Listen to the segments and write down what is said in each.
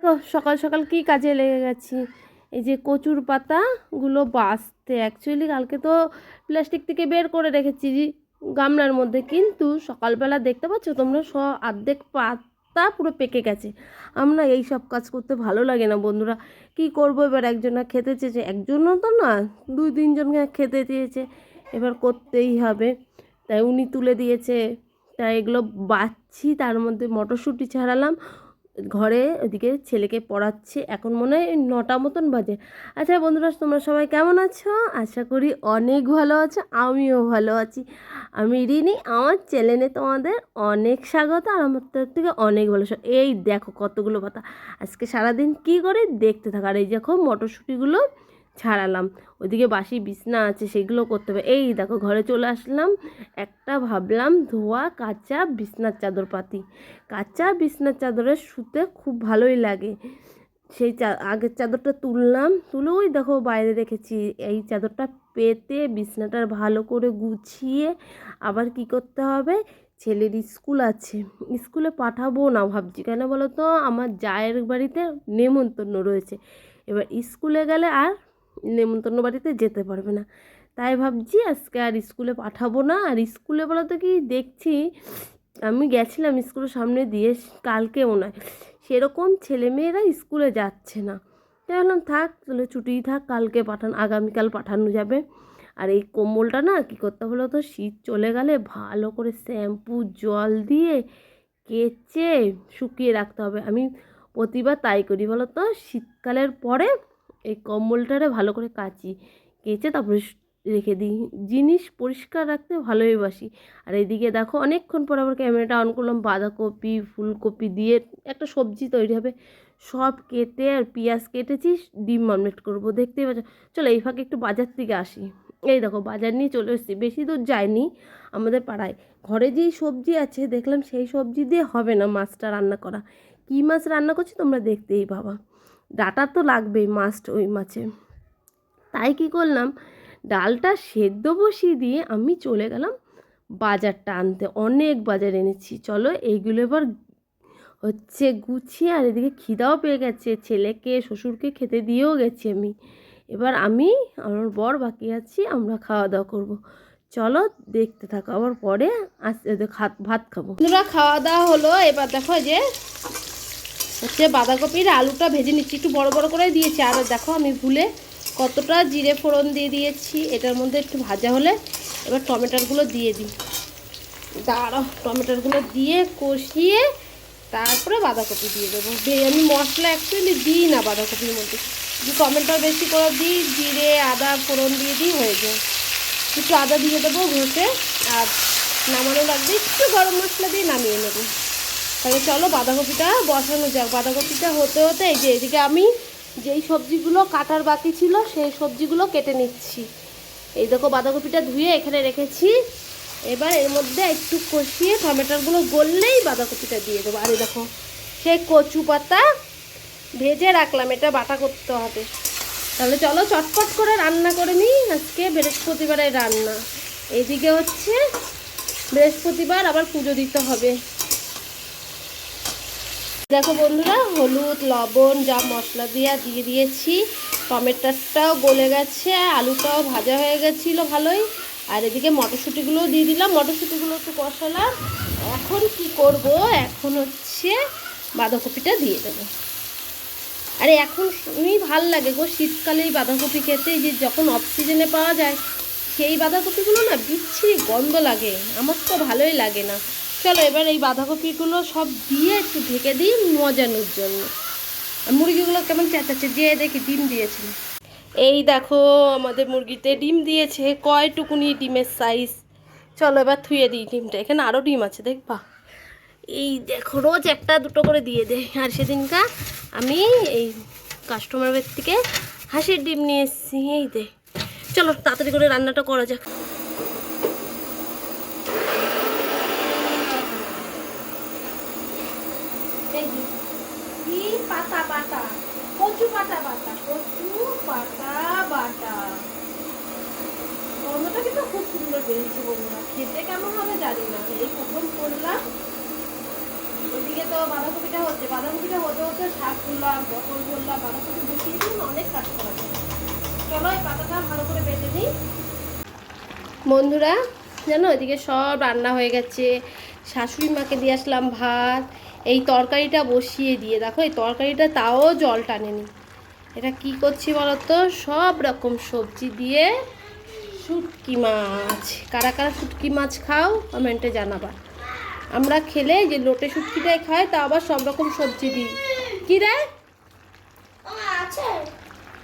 তো সকাল সকাল কি কাজে লেগে গেছি, এই যে কচুর পাতাগুলো বাছতে। অ্যাকচুয়ালি কালকে তো প্লাস্টিক থেকে বের করে রেখেছি গামলার মধ্যে, কিন্তু সকালবেলা দেখতে পাচ্ছ তোমরা অর্ধেক পাতা পুরো পেকে গেছে। আমরা এই সব কাজ করতে ভালো লাগে না বন্ধুরা, কি করব। এবার একজনা খেতে চেয়েছে, একজনও তো না, 2-3জনকে খেতে চেয়েছে, এবার করতেই হবে। তাই উনি তুলে দিয়েছে, তাই এগুলো বাছছি। তার মধ্যে মটরশুঁটি ছাড়ালাম, ঘরে ওদিকে ছেলেকে পড়াচ্ছে। এখন মনে হয় 9টা মতন বাজে। আচ্ছা বন্ধুরা, তোমরা সবাই কেমন আছো? আশা করি অনেক ভালো আছো, আমিও ভালো আছি। আমি রিনি, আমার চ্যানেলে তোমাদের অনেক স্বাগত, আর আমার তরফ থেকে অনেক ভালোবাসা। এই দেখো কতগুলো পাতা, আজকে সারাদিন কি করে দেখতে থাকা। আর এই দেখো মটরশুঁটিগুলো ছাড়ালাম, ওইদিকে বাসি বিছনা আছে সেগুলো করতে হবে। এই দেখো ঘরে চলে আসলাম, একটা ভাবলাম ধোয়া কাঁচা বিছনার চাদর পাতি। কাঁচা বিছনার চাদরে শুতে খুব ভালোই লাগে। সেই আগের চাদরটা তুললাম, তুলে ওই দেখো বাইরে রেখেছি। এই চাদরটা পেতে বিছনাটা ভালো করে গুছিয়ে আবার কি করতে হবে, ছেলের স্কুল আছে, স্কুলে পাঠাবো না ভাবছি। কেন বলো তো, আমার জায়ের বাড়িতে নেমন্তন্ন রয়েছে। এবার স্কুলে গেলে আর নেমন্তন্ন বাড়িতে যেতে পারবে না, তাই ভাবছি আজকে আর স্কুলে পাঠাবো না। আর স্কুলে বলো তো কি দেখছি, আমি গেছিলাম স্কুলের সামনে দিয়ে কালকেও নয়, সেরকম ছেলেমেয়েরা স্কুলে যাচ্ছে না। তাই ভাবলাম থাক, তাহলে ছুটিই থাক, কালকে আগামীকাল পাঠানো যাবে। আর এই কম্বলটা না কী করতে হলো তো, শীত চলে গেলে ভালো করে শ্যাম্পু জল দিয়ে কেচে শুকিয়ে রাখতে হবে। আমি প্রতিবার তাই করি বলো তো, শীতকালের পরে এই কম্বলটারে ভালো করে কাচি, কেচে তারপরে রেখে দিই। জিনিস পরিষ্কার রাখতে ভালোই বাসি। আর এইদিকে দেখো অনেকক্ষণ পর আবার ক্যামেরাটা অন করলাম, বাঁধাকপি ফুলকপি দিয়ে একটা সবজি তৈরি হবে। সব কেটে আর পেঁয়াজ কেটেছি, ডিম অমলেট করবো, দেখতেই পাচ্ছ। চলো এই ফাঁকে একটু বাজার থেকে আসি। এই দেখো বাজার নিয়ে চলে এসেছি, বেশি দূর যায়নি, আমাদের পাড়ায়। ঘরে যেই সবজি আছে দেখলাম সেই সবজি দিয়ে হবে না মাছটা রান্না করা। কী মাছ রান্না করছি তোমরা দেখতেই পাবা, ডাটা তো লাগবেই মাস্ট ওই মাছে। তাই কি করলাম, ডালটা সেদ্ধ বসিয়ে দিয়ে আমি চলে গেলাম বাজারটা আনতে। অনেক বাজার এনেছি, চলো এইগুলো এবার হচ্ছে গুছিয়ে। আর এদিকে খিদাও পেয়ে গেছে, ছেলেকে শ্বশুরকে খেতে দিয়েও গেছি আমি। এবার আমি আমার বর বাকি আছি, আমরা খাওয়া দাওয়া করবো। চলো দেখতে থাকো, আবার পরে ভাত খাবো। বন্ধুরা খাওয়া দাওয়া হলো, এবার দেখো যে হচ্ছে বাঁধাকপির আলুটা ভেজে নিচ্ছি, একটু বড় বড় করে দিয়েছি। আর দেখো আমি ভুলে কতটা জিরে ফোড়ন দিয়ে দিয়েছি, এটার মধ্যে একটু ভাজা হলে এবার টমেটোগুলো দিয়ে দিই। দাঁড়াও, টমেটোগুলো দিয়ে কষিয়ে তারপরে বাঁধাকপি দিয়ে দেবো। আমি মশলা অ্যাকচুয়ালি দিই না বাঁধাকপির মধ্যে, যদি টমেটো বেশি করে দিই, জিরে আদা ফোড়ন দিয়ে দিই, হয়ে যায়। একটু আদা দিয়ে দেবো ঘষে, আর নামানো লাগবে একটু গরম মশলা দিয়ে নামিয়ে নেবো। তাহলে চলো বাঁধাকপিটা বসানো যাক। বাঁধাকপিটা হতে হতে এই যে এদিকে আমি যেই সবজিগুলো কাটার বাকি ছিল সেই সবজিগুলো কেটে নিচ্ছি। এই দেখো বাঁধাকপিটা ধুয়ে এখানে রেখেছি, এবার এর মধ্যে একটু কষিয়ে টমেটোগুলো গললেই বাঁধাকপিটা দিয়ে দেবো। আর এই দেখো সেই কচু পাতা ভেজে রাখলাম, এটা বাটা করতে হবে। তাহলে চলো চটপট করে রান্না করে নিই, আজকে বৃহস্পতিবারের রান্না। এইদিকে হচ্ছে বৃহস্পতিবার, আবার পুজো দিতে হবে। দেখো বন্ধুরা, হলুদ লবণ যা মশলা দিয়ে দিয়েছি, টমেটোটাও গলে গেছে, আলুটাও ভাজা হয়ে গেছিলো ভালোই। আর এদিকে মটরশুঁটিগুলোও দিয়ে দিলাম, মটরশুঁটিগুলো একটু কষালাম। এখন কি করব, এখন হচ্ছে বাঁধাকপিটা দিয়ে দেবো। আরে এখন ভাল লাগে গো শীতকালে এই বাঁধাকপি খেতে, যে যখন অফ সিজনে পাওয়া যায় সেই বাঁধাকপিগুলো না বিচ্ছিরি গন্ধ লাগে, আমার তো ভালোই লাগে না। চলো এবার এই বাঁধাকপিগুলো সব দিয়ে একটু ঢেকে দিই মজানোর জন্য। মুরগিগুলো কেমন চেঁচাচ্ছে, যে দেখি ডিম দিয়েছে। এই দেখো আমাদের মুরগিতে ডিম দিয়েছে, কয়টুকুনি ডিমের সাইজ। চলো এবার থুয়ে দিই ডিমটা, এখানে আরও ডিম আছে দেখবা। এই দেখো রোজ একটা দুটো করে দিয়ে দেয়। আর সেদিনকার আমি এই কাস্টমারের থেকে হাঁসের ডিম নিয়ে এসেছি। এই দে, চলো তাড়াতাড়ি করে রান্নাটা করা যাক। পাতা বাটা, কচু পাতা বাটা, কচু পাতা বাটা। গন্ধটা কিন্তু খুব সুন্দর বেরিয়েছে বন্ধুরা, খেতে কেমন হবে জানি না, এই প্রথম করলাম। ওইদিকে তো বাঁধাকপিটা হচ্ছে, বাঁধাকপিটা হতে হতে শাক তুললাম, পটল তুললাম, বাঁধাকপি বসিয়ে দিন, অনেক কাজ করা যায়। চলো এই পাতাটা ভালো করে বেটে নিই। বন্ধুরা জানো এদিকে সব রান্না হয়ে গেছে, শাশুড়ি মাকে দিয়ে আসলাম ভাত, এই তরকারিটা বসিয়ে দিয়ে দেখো এই তরকারিটা তাও জল টানেনি। এটা কি করছি বলো তো, সব রকম সবজি দিয়ে শুটকি মাছ। কারা কারা শুটকি মাছ খাও কমেন্টে জানাবা। আমরা খেলে যে লোটে শুটকিটাই খাই, তা আবার সব রকম সবজি দিই। কি রে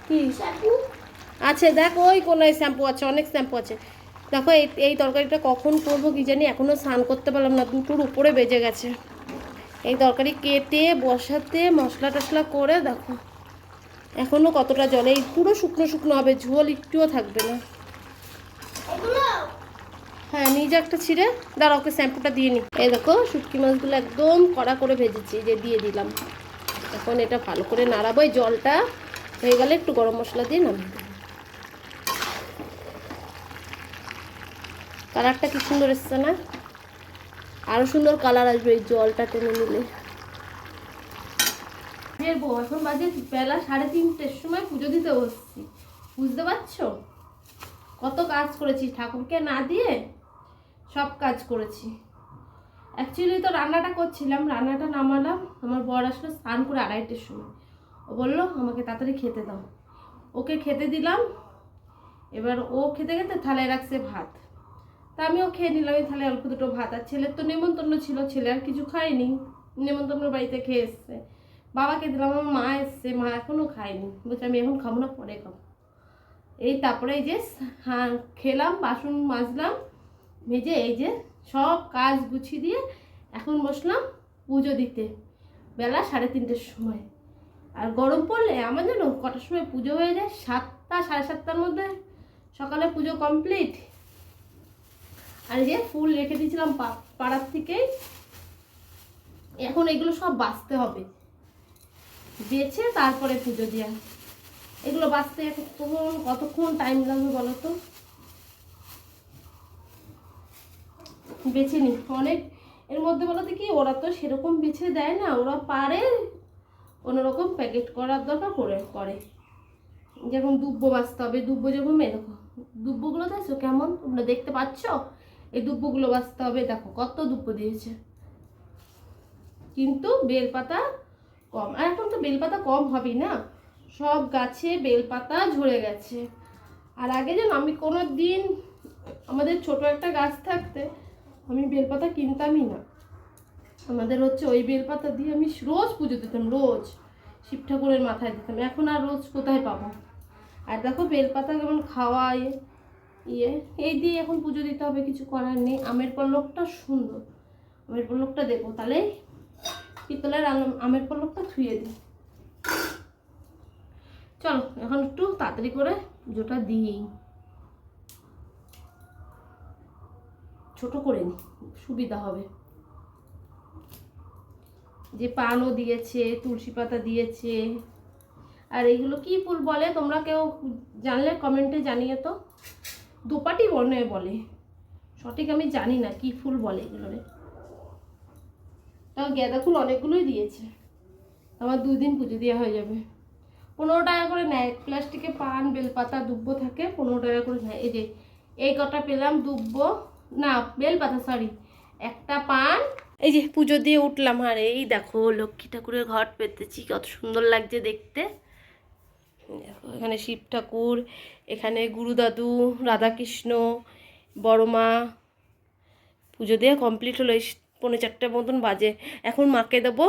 কি আছে দেখ, ওই কোনায় শ্যাম্পু আছে, অনেক শ্যাম্পু আছে। দেখো এই এই তরকারিটা কখন করবো কি জানি, এখনও স্নান করতে পারলাম না, 2টোর উপরে বেজে গেছে। এই তরকারি কেটে বসাতে মশলা টশলা করে দেখো এখনও কতটা জলে, এই পুরো শুকনো শুকনো হবে, ঝোল একটুও থাকবে না। হ্যাঁ নিজে একটা ছিঁড়ে দাঁড়া, ওকে শ্যাম্পুটা দিয়ে নি। এই দেখো শুটকি মাছগুলো একদম কড়া করে ভেজেছি, যে দিয়ে দিলাম। এখন এটা ভালো করে নাড়াবো, এই জলটা হয়ে গেলে একটু গরম মশলা দিয়ে নামিয়ে দেবো। কালারটা কি সুন্দর এসছে না, আরও সুন্দর কালার আসবে এই জলটা টেনে নিলে। এখন বাজে বেলা 3:30-এর সময় পুজো দিতে বসছি, বুঝতে পারছো কত কাজ করেছি, ঠাকুরকে না দিয়ে সব কাজ করেছি। অ্যাকচুয়ালি তো রান্নাটা করছিলাম, রান্নাটা নামালাম, আমার বর আসলো স্নান করে 2:30-এর সময়। ও বললো আমাকে তাড়াতাড়ি খেতে দাও, ওকে খেতে দিলাম। এবার ও খেতে খেতে থালায় রাখছে ভাত, তা আমিও খেয়ে নিলাম এই থালায় অল্প দুটো ভাত। আর ছেলের তো নেমন্তন্ন ছিল, ছেলে আর কিছু খায়নি, নেমন্তন্ন বাড়িতে খেয়ে এসছে। বাবাকে দিলাম, আমার মা এসছে, মা এখনও খায়নি, বলছে আমি এখন খাবো না, পরে খাবো। এই তারপরে এই যে হ্যাঁ খেলাম, বাসন মাজলাম, মেজে এই যে সব কাজ গুছিয়ে দিয়ে এখন বসলাম পুজো দিতে বেলা 3:30-এর সময়। আর গরম পড়লে আমার যেন কটার সময় পুজো হয়ে যায়, 7টা 7:30-টার মধ্যে সকালে পুজো কমপ্লিট। আর এই যে ফুল রেখে দিয়েছিলাম পাড়ার থেকেই, এখন এগুলো সব বাছতে হবে, বেছে তারপরে পুজো দেওয়া। এগুলো বাছতে কতক্ষণ টাইম লাগবে বলো তো, বেছে নি অনেক। এর মধ্যে বলতে কি ওরা তো সেরকম বেছে দেয় না, ওরা পারে কোনোরকম প্যাকেট করার দরকার করে। যেরকম দুব্বো বাছতে হবে, দুব্বো যেরকম দেখো দুব্বোগুলো দেখছো কেমন, তোমরা দেখতে পাচ্ছ, এই দুব্বোগুলো বাছতে হবে। দেখো কত দুব্বো দিয়েছে, কিন্তু বেলপাতা কম। আর এখন তো বেলপাতা কম হবেই না, সব গাছে বেলপাতা ঝরে গেছে। আর আগে যেন আমি কোনো দিন, আমাদের ছোট একটা গাছ থাকতে আমি বেলপাতা কিনতামই না, আমাদের হচ্ছে ওই বেলপাতা দিয়ে আমি রোজ পুজো দিতাম, রোজ শিব ঠাকুরের মাথায় দিতাম। এখন আর রোজ কোথায় পাবো। আর দেখো বেলপাতা কেমন খাওয়া এই দিয়ে এখন পুজো দিতে হবে, কিছু করার নেই। আমের পল্লবটা সুন্দর, আমের পল্লবটা দেবো, তাহলে পিতলের আমের পল্লবটা ধুয়ে দিই। চলো এখন একটু তাড়াতাড়ি করে পুজোটা দিই, ছোট করে নি সুবিধা হবে। যে পানও দিয়েছে, তুলসী পাতা দিয়েছে। আর এইগুলো কি ফুল বলে তোমরা কেউ জানলে কমেন্টে জানিয়ে তো। দোপাটি বলে, সঠিক আমি জানি না কি ফুল বলে এগুলোরে। তাও গাঁদা ফুল অনেকগুলোই দিয়েছে, আমার 2 দিন পুজো দেওয়া হয়ে যাবে। 15 টাকা করে নেয়, প্লাস্টিকে পান বেলপাতা দুব্বো থাকে, 15 টাকা করে নেয়। এই যে এই কটা পেলাম দুব্বো, না বেলপাতা সরি, একটা পান। এই যে পুজো দিয়ে উঠলাম, আর এই দেখো লক্ষ্মী ঠাকুরের ঘট পেতেছি, কত সুন্দর লাগছে দেখতে। দেখো এখানে শিব ঠাকুর, এখানে গুরুদাদু, রাধাকৃষ্ণ, বড় মা। পুজো দিয়ে কমপ্লিট হলো, এই 3:45 মতন বাজে। এখন মাকে দেবো,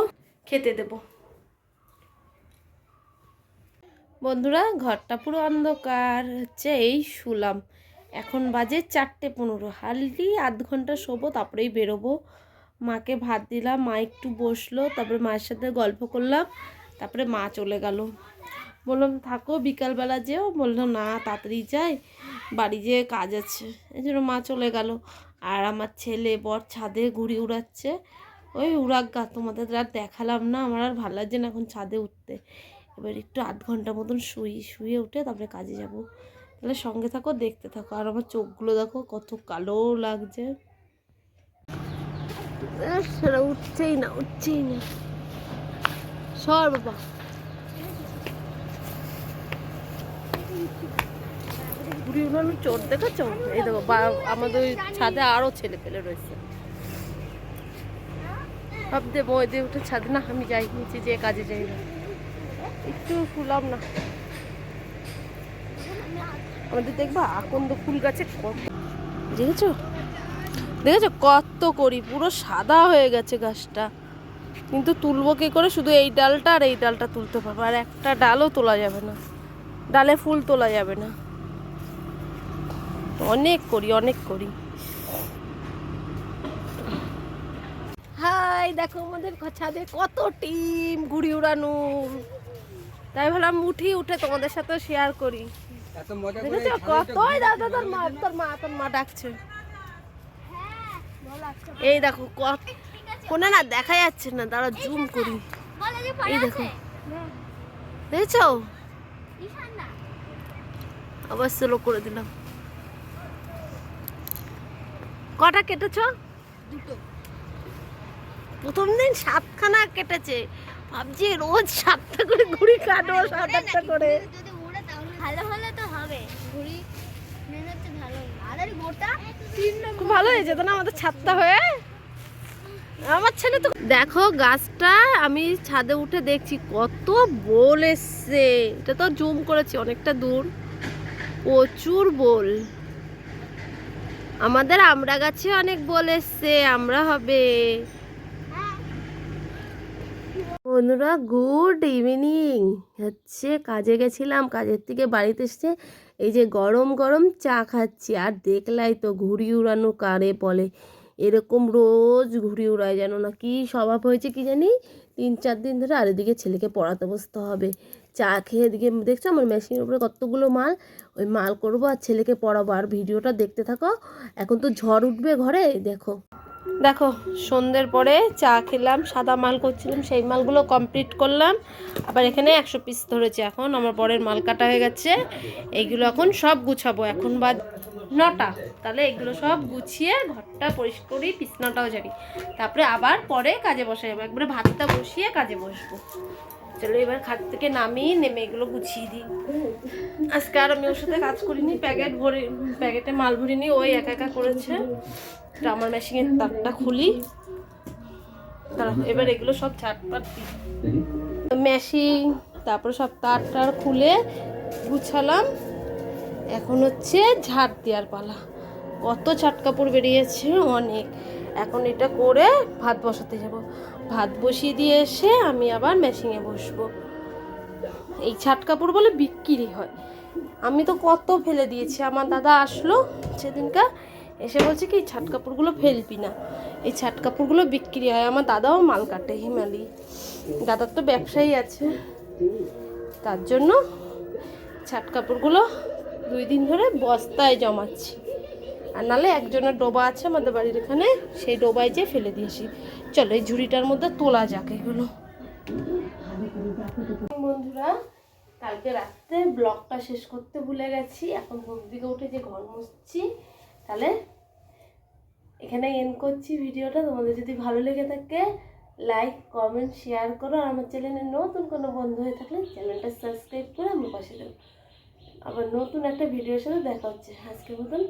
খেতে দেবো। বন্ধুরা ঘরটা পুরো অন্ধকার হচ্ছে, এই শুলাম, এখন বাজে 4:15, হার্ডলি আধ ঘন্টা শোবো, তারপরেই বেরোবো। মাকে ভাত দিলাম, মা একটু বসলো, তারপরে মায়ের সাথে গল্প করলাম, তারপরে মা চলে গেল। বললাম থাকো বিকালবেলা যেও, বললো না তাড়াতাড়ি যাই, বাড়ি যেয়ে কাজ আছে, এই জন্য মা চলে গেল। আর আমার ছেলে বর ছাদে ঘুড়ি উড়াচ্ছে, ওই উড়াক তোমাদের আর দেখালাম না, আমার আর ভালো লাগছে না এখন ছাদে উঠতে। এবার একটু আধ ঘন্টা মতন শুয়ে উঠে তারপরে কাজে যাব। তাহলে সঙ্গে থাকো, দেখতে থাকো। আর আমার চোখগুলো দেখো কত কালো লাগছে। সেটা উঠছেই না সর বাবা। ঘুড়ি উড়ানোর চোট দেখেছো? এই দেখো আমাদের ওই ছাদে আরো ছেলে পেলে রয়েছে। ভাবতে বই দিয়ে উঠে ছাদে না, আমি যাই নিচে যে কাজে যাই না, একটু শুলাম না। আমাদের দেখবা আকন্দ ফুল গাছে দেখেছো কত করি, পুরো সাদা হয়ে গেছে গাছটা। কিন্তু তুলবো কি করে? শুধু এই ডালটা আর এই ডালটা তুলতে পারবো, আর একটা ডালও তোলা যাবে না, ডালে ফুল তোলা যাবে না। অনেক করি। হাই দেখো আমাদের ছাদে কত টিম ঘুড়ি উড়ানো, তাই ভাবলাম উঠে তোমাদের সাথে শেয়ার করি। দেখেছো কতই দাদা, তোর মা ডাকছে। এই দেখো কোনে না দেখা যাচ্ছে না, দাঁড়া জুম করি। এই দেখো দেখেছো, আবার স্লো করে দিলাম। কটা কেটেছো? দুটো। প্রথম দিন 7খানা কেটেছে, ভাবছি রোজ 7টা করে ঘুড়ি কাটবো, 7-8টা করে। ভালো হলে তো হবে, ঘুড়ি মেহনতে ভালো। আর গোটা খুব ভালো হয়েছে তো না আমাদের ছাদটা হয়ে। আমার ছেলে তো দেখো গাছটা, আমি ছাদে উঠে দেখছি কত বোল এসছে। এটা তো জুম করেছি অনেকটা দূর, প্রচুর বোল। আমাদের আমড়া গাছে অনেক বোল এসছে, আমরা হবে। বন্ধুরা গুড ইভিনিং। কাজে গেছিলাম, কাজের থেকে বাড়িতে এসে এই যে গরম গরম চা খাচ্ছি। আর দেখলাই তো ঘুড়ি উড়ানো কারে বলে, এরকম রোজ ঘুড়ি উড়ায়, জানো না কি স্বভাব হয়েছে কি জানি 3-4 দিন ধরে। আর এদিকে ছেলেকে পড়াতে বসতে হবে, চা খেয়ে এদিকে দেখছো আমার মেশিনের উপরে কতগুলো মাল, ওই মাল করবো আর ছেলেকে পড়াবো। আর ভিডিওটা দেখতে থাকো, এখন তো ঝড় উঠবে ঘরে। দেখো সন্ধ্যের পরে চা খেলাম, সাদা মাল করছিলাম, সেই মালগুলো কমপ্লিট করলাম। আবার এখানে 100 পিস ধরেছে, এখন আমার বরের মাল কাটা হয়ে গেছে। এইগুলো এখন সব গুছাবো, এখন বাদ 9টা। তাহলে এগুলো সব গুছিয়ে ঘরটা পরিষ্কার করি, বিছনাটাও ঝাড়ি, তারপরে আবার পরে কাজে বসে যাবো। একবারে ভাতটা বসিয়ে কাজে বসবো। চলো এবার খাট থেকে নেমে এগুলো গুছিয়ে দিই। আজকে আর আমি ওর সাথে কাজ করিনি, প্যাকেটে মাল ভরিনি, ওই একা করেছে। আমার মেশিনের তারটা খুলি, এবার এগুলো সব ঝাটপাট দিই। মেশিন তারপরে সব তার খুলে গুছালাম। এখন ঝাড় দেওয়ার পালা। কত ছাট কাপড় বেরিয়েছে অনেক। এখন এটা করে ভাত বসাতে যাব। ভাত বসিয়ে দিয়ে এসে আমি আবার মেশিনে বসবো। এই ছাট কাপড় বলে বিক্রি হয়, আমি তো কত ফেলে দিয়েছি। আমার দাদা আসলো সেদিনকার, এসে বলছে কি এই ছাট কাপড়গুলো ফেলবি না, এই ছাট কাপড়গুলো বিক্রি হয়। আমার দাদাও মাল কাটে, হিমালি দাদার তো ব্যবসায়ী আছে, তার জন্য ছাট কাপড়গুলো 2 দিন ধরে বস্তায় জমাচ্ছি। আর নাহলে একজনের ডোবা আছে আমাদের বাড়ির এখানে, সেই ডোবায় যেয়ে ফেলে দিয়েছি। চলো এই ঝুড়িটার মধ্যে তোলা যাক এগুলো। বন্ধুরা কালকে রাত্রে ব্লগটা শেষ করতে ভুলে গেছি, এখন ঘুম থেকে উঠে যে ঘর মুছছি। তাহলে এখানে এন্ড করছি ভিডিওটা। তোমাদের যদি ভালো লেগে থাকে লাইক কমেন্ট শেয়ার করো, আর আমার চ্যানেলে নতুন কোনো বন্ধু হয়ে থাকলে চ্যানেলটা সাবস্ক্রাইব করে আমার পাশে দেবো। আবার নতুন একটা ভিডিওর সাথে দেখা হচ্ছে। আজকের মতন